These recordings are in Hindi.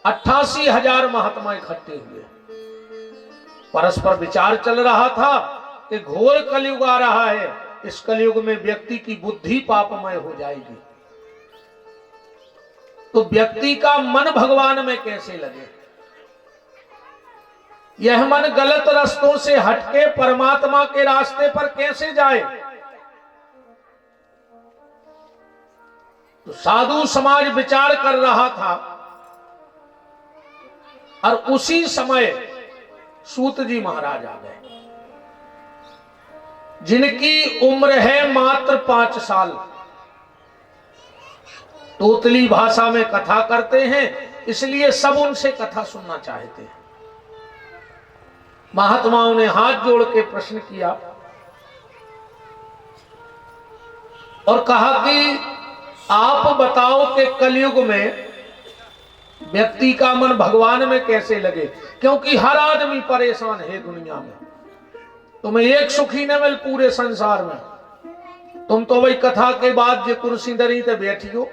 88,000 महात्मा इकट्ठे हुए। परस्पर विचार चल रहा था कि घोर कलयुग आ रहा है, इस कलयुग में व्यक्ति की बुद्धि पापमय हो जाएगी, तो व्यक्ति का मन भगवान में कैसे लगे, यह मन गलत रास्तों से हटके परमात्मा के रास्ते पर कैसे जाए। तो साधु समाज विचार कर रहा था और उसी समय सूत जी महाराज आ गए, जिनकी उम्र है मात्र 5 साल। तोतली भाषा में कथा करते हैं, इसलिए सब उनसे कथा सुनना चाहते हैं। महात्माओं ने हाथ जोड़ के प्रश्न किया और कहा कि आप बताओ कि कलयुग में व्यक्ति का मन भगवान में कैसे लगे, क्योंकि हर आदमी परेशान है दुनिया में। तुम्हें एक सुखी न मिल पूरे संसार में। तुम तो वही कथा के बाद जो कुर्सी दरी ते बैठी हो,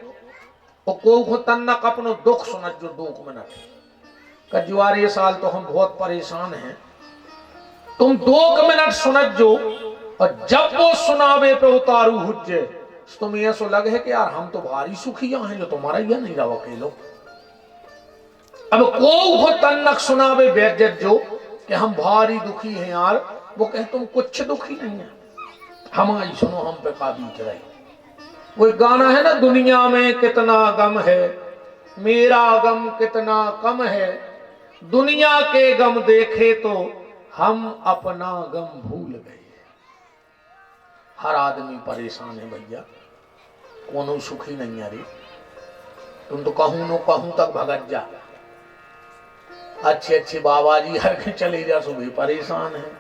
को तन्नक अपनो दुख सुनत जो 2 मिनट कजुआरे साल तो हम बहुत परेशान हैं, तुम 2 मिनट सुनत जो, और जब वो सुनावे पे उतारू हुज्जे, तुम्हें ऐसा लगे है कि यार हम तो भारी सुखी हैं, जो तुम्हारा यह नहीं रहा अकेलो। अब को तन्नक सुनावे बेज्जत जो कि हम भारी दुखी हैं यार, वो कहे तुम कुछ दुखी नहीं है, हमारी सुनो हम पे का बीत रही। वो गाना है ना, दुनिया में कितना गम है, मेरा गम कितना कम है, दुनिया के गम देखे तो हम अपना गम भूल गए। हर आदमी परेशान है भैया, कोनो सुखी नहीं है रे। तुम तो कहूं नो कहूं तक भगत जा, अच्छे अच्छे बाबा जी है चले जा सो भी परेशान है,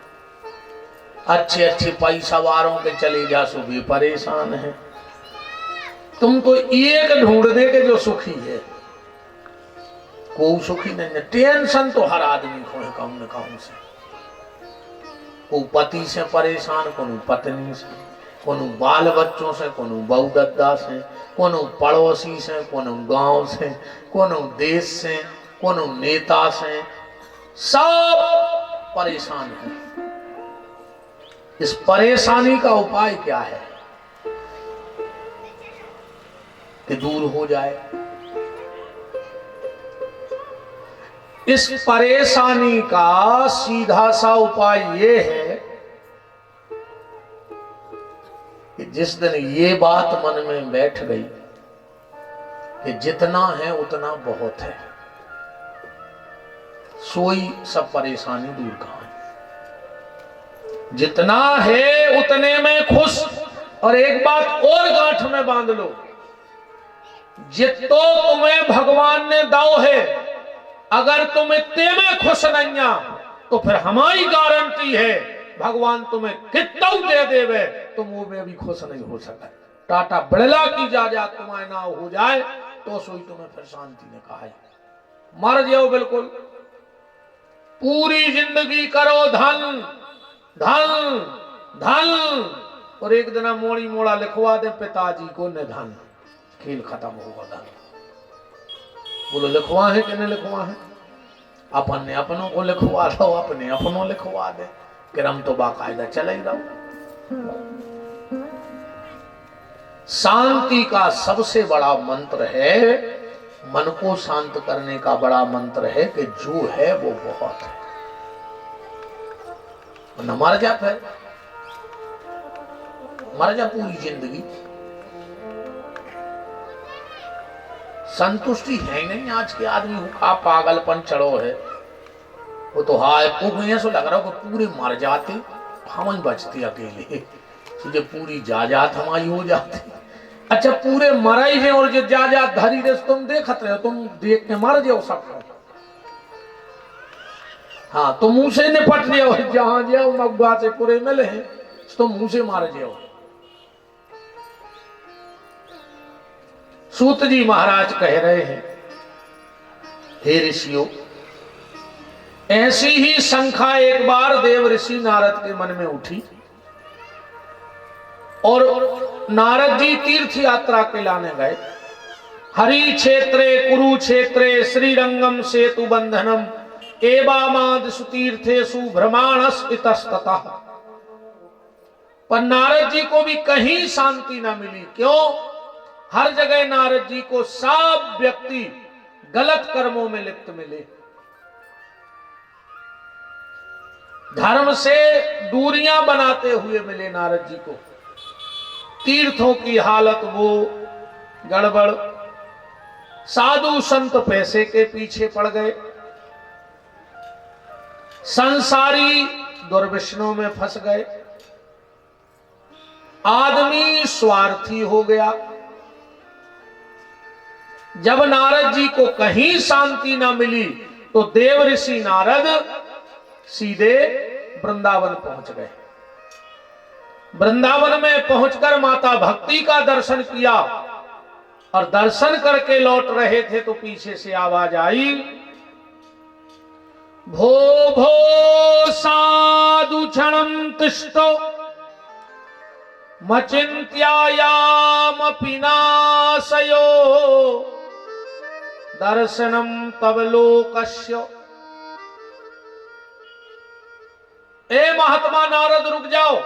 अच्छे अच्छे पैसा वालों के चले जा सो भी परेशान है। तुमको एक ढूंढ दे के जो सुखी है, कोई सुखी नहीं है। टेंशन तो हर आदमी को है कहूं न कहूं से, को पति से परेशान, को पत्नी से, को बाल बच्चों से, को बहू दद्दा से, को पड़ोसी से, को गांव से, को देश से, को नेता से, सब परेशान है। इस परेशानी का उपाय क्या है कि दूर हो जाए? इस परेशानी का सीधा सा उपाय ये है कि जिस दिन ये बात मन में बैठ गई कि जितना है उतना बहुत है, सोई सब परेशानी दूर कहां है। जितना है उतने में खुश। और एक बात और गांठ में बांध लो, जितो तुम्हें भगवान ने दाव है, अगर तुम इतने में खुश नहीं आ तो फिर हमारी गारंटी है भगवान तुम्हें कितना दे देवे, तुम वो में भी खुश नहीं हो सकते। टाटा बिड़ला की जायदाद तुम्हारे ना हो जाए तो सोई तुम्हें फिर शांति ने कहा है। मर जाओ बिल्कुल, पूरी जिंदगी करो धन धन धन, और एक दिन मोड़ी मोड़ा लिखवा दे पिताजी को निधन, खेल खत्म होगा धन। बोलो लिखवा है कि नहीं लिखवा है? अपन ने अपनों को लिखवा दो, अपने अपनों लिखवा दे, क्रम तो बाकायदा चले ही रहो। शांति का सबसे बड़ा मंत्र है, मन को शांत करने का बड़ा मंत्र है कि जो है वो बहुत है, न मर जा, फिर मर जा पूरी जिंदगी। संतुष्टि है नहीं आज के आदमी का, पागलपन चढ़ो है। वो तो हाय ऐसा लग रहा हो कि पूरे मर जाते, हम बचते अकेले, तुझे पूरी जायदाद हमारी हो जाती। अच्छा पूरे मराई है और जो जायदाद धरी रहे तुम देखते रहे, तुम देख के मर जाओ सबको। हाँ तो मुंह से निपट जाओ, जहां जाओ मगुआ से पूरे मिले हैं तो मुंह से मार जाओ। सूत जी महाराज कह रहे हैं, हे ऋषियों, ऐसी ही शंका एक बार देव ऋषि नारद के मन में उठी और नारद जी तीर्थ यात्रा के लाने गए। हरि क्षेत्रे कुरुक्षेत्रे श्रीरंगम सेतु बंधनम एवामाद सुतीर्थेषु भ्रमाणस इतस्ततः। पर नारद जी को भी कहीं शांति ना मिली। क्यों? हर जगह नारद जी को सब व्यक्ति गलत कर्मों में लिप्त मिले। धर्म से दूरियां बनाते हुए मिले नारद जी को। तीर्थों की हालत वो गड़बड़, साधु संत पैसे के पीछे पड़ गए, संसारी दुर्व्यसनों में फंस गए, आदमी स्वार्थी हो गया। जब नारद जी को कहीं शांति ना मिली तो देव ऋषि नारद सीधे वृंदावन पहुंच गए। वृंदावन में पहुंचकर माता भक्ति का दर्शन किया और दर्शन करके लौट रहे थे तो पीछे से आवाज आई, भो भो साधु क्षणं तिष्ठो मचिन्त्यायामपि नाशयो दर्शनम तव लोकस्य। ए महात्मा नारद रुक जाओ।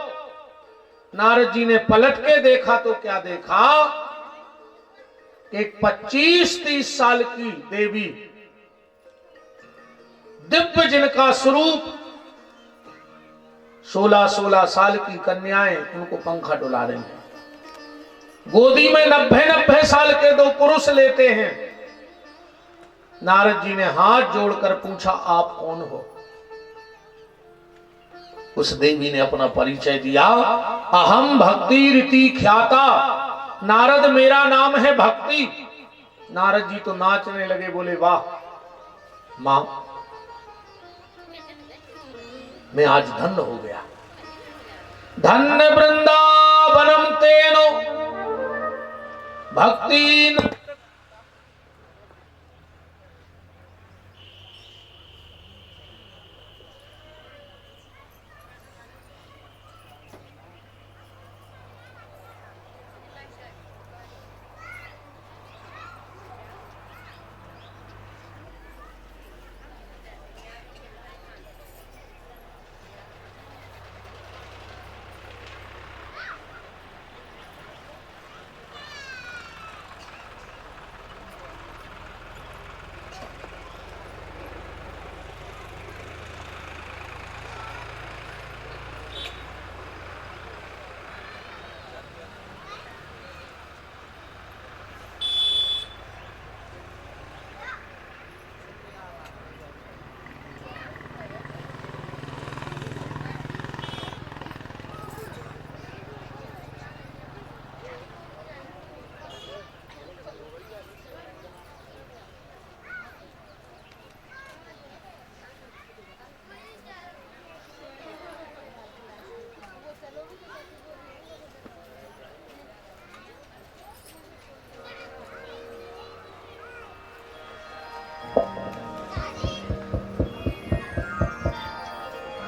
नारद जी ने पलट के देखा तो क्या देखा? एक 25-30 साल की देवी, दिव्य जिनका स्वरूप, 16-16 साल की कन्याएं उनको पंखा डुला रही हैं। गोदी में 90-90 साल के 2 पुरुष लेते हैं। नारद जी ने हाथ जोड़कर पूछा, आप कौन हो? उस देवी ने अपना परिचय दिया, अहम भक्ति रीति ख्याता। नारद मेरा नाम है भक्ति। नारद जी तो नाचने लगे, बोले वाह मां, मैं आज धन्य हो गया। धन्य वृंदावनम तेनो भक्ति।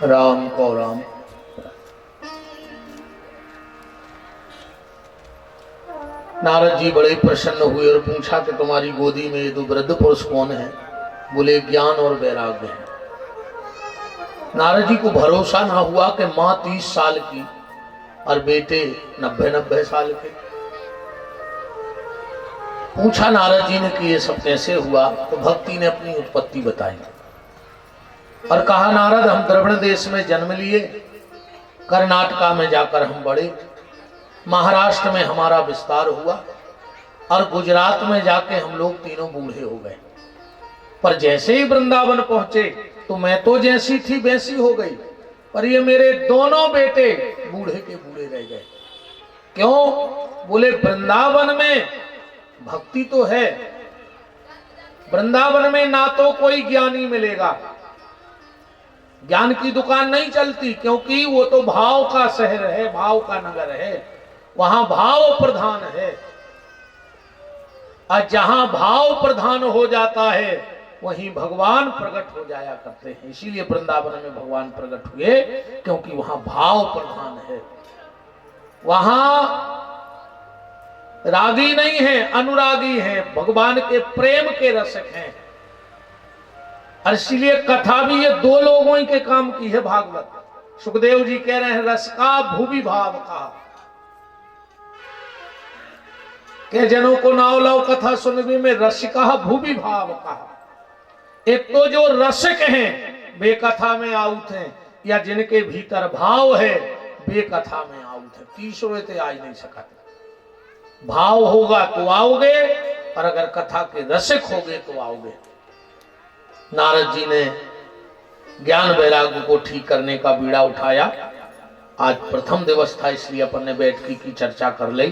राम को राम। नारद जी बड़े प्रसन्न हुए और पूछा कि तुम्हारी गोदी में ये 2 वृद्ध पुरुष कौन है? बोले ज्ञान और वैराग्य है। नारद जी को भरोसा ना हुआ कि मां 30 साल की और बेटे 90-90 साल के। पूछा नारद जी ने कि ये सब कैसे हुआ? तो भक्ति ने अपनी उत्पत्ति बताई और कहा, नारद हम द्रविड़ देश में जन्म लिए, कर्नाटका में जाकर हम बढ़े, महाराष्ट्र में हमारा विस्तार हुआ और गुजरात में जाके हम लोग तीनों बूढ़े हो गए। पर जैसे ही वृंदावन पहुंचे तो मैं तो जैसी थी वैसी हो गई, पर ये मेरे दोनों बेटे बूढ़े के बूढ़े रह गए। क्यों? बोले वृंदावन में भक्ति तो है, वृंदावन में ना तो कोई ज्ञानी मिलेगा, ज्ञान की दुकान नहीं चलती, क्योंकि वो तो भाव का शहर है, भाव का नगर है, वहां भाव प्रधान है। और जहां भाव प्रधान हो जाता है वहीं भगवान प्रकट हो जाया करते हैं। इसीलिए वृंदावन में भगवान प्रकट हुए, क्योंकि वहां भाव प्रधान है। वहां रागी नहीं है, अनुरागी है, भगवान के प्रेम के रसिक हैं। और इसलिए कथा भी ये दो लोगों ही के काम की है। भागवत सुखदेव जी कह रहे हैं रस का भूवि भाव का, के जनों को नावलाव कथा सुनने में रसिका भूवि भाव का। एक तो जो रसिक हैं वे कथा में आउत हैं, या जिनके भीतर भाव है वे कथा में आउत है। तीसरे ते आ ही नहीं सकते। भाव होगा तो आओगे, और अगर कथा के रसिक होगे तो आओगे। नारद जी ने ज्ञान वैराग्य को ठीक करने का बीड़ा उठाया। आज प्रथम दिवस था, इसलिए अपन ने बैठकी की चर्चा कर ली।